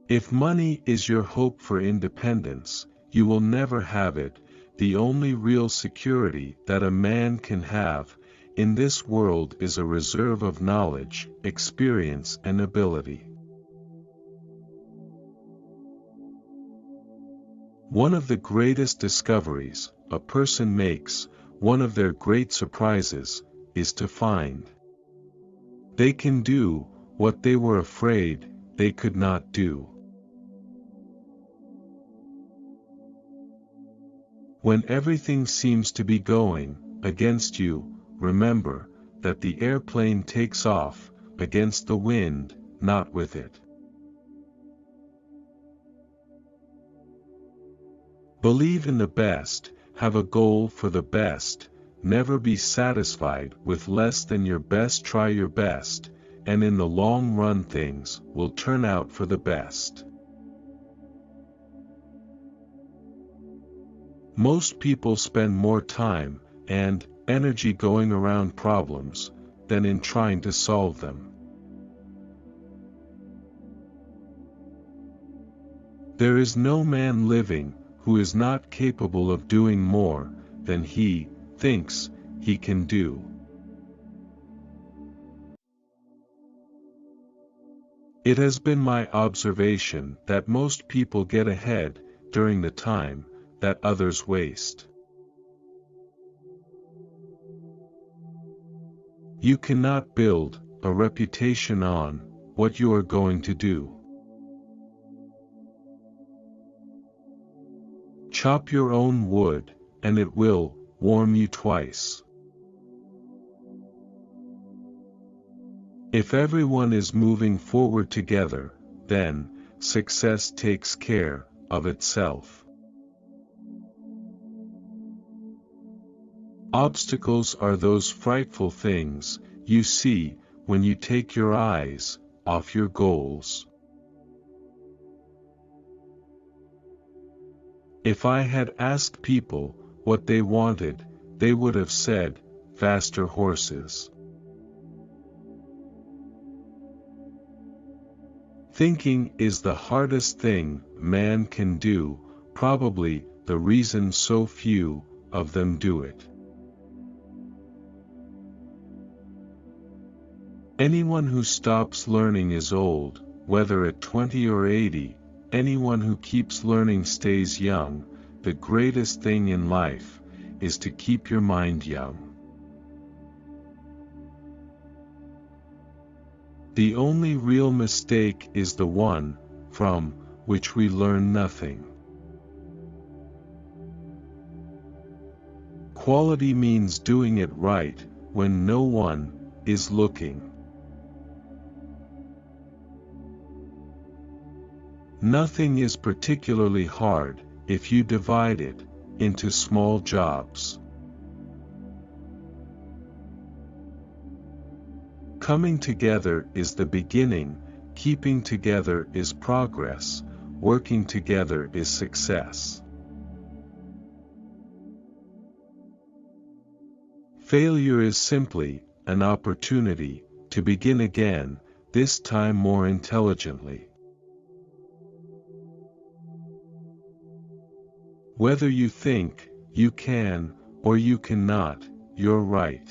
If money is your hope for independence, you will never have it. The only real security that a man can have in this world is a reserve of knowledge, experience, and ability. One of the greatest discoveries a person makes, one of their great surprises, is to find they can do what they were afraid they could not do. When everything seems to be going against you, remember that the airplane takes off against the wind, not with it. Believe in the best, have a goal for the best, never be satisfied with less than your best, try your best, and in the long run things will turn out for the best. Most people spend more time and energy going around problems than in trying to solve them. There is no man living who is not capable of doing more than he thinks he can do. It has been my observation that most people get ahead during the time that others waste. You cannot build a reputation on what you are going to do. Chop your own wood, and it will warm you twice. If everyone is moving forward together, then success takes care of itself. Obstacles are those frightful things you see when you take your eyes off your goals. If I had asked people what they wanted, they would have said, faster horses. Thinking is the hardest thing man can do, probably the reason so few of them do it. Anyone who stops learning is old, whether at 20 or 80. Anyone who keeps learning stays young. The greatest thing in life is to keep your mind young. The only real mistake is the one from which we learn nothing. Quality means doing it right when no one is looking. Nothing is particularly hard if you divide it into small jobs. Coming together is the beginning, keeping together is progress, working together is success. Failure is simply an opportunity to begin again, this time more intelligently. Whether you think you can or you cannot, you're right.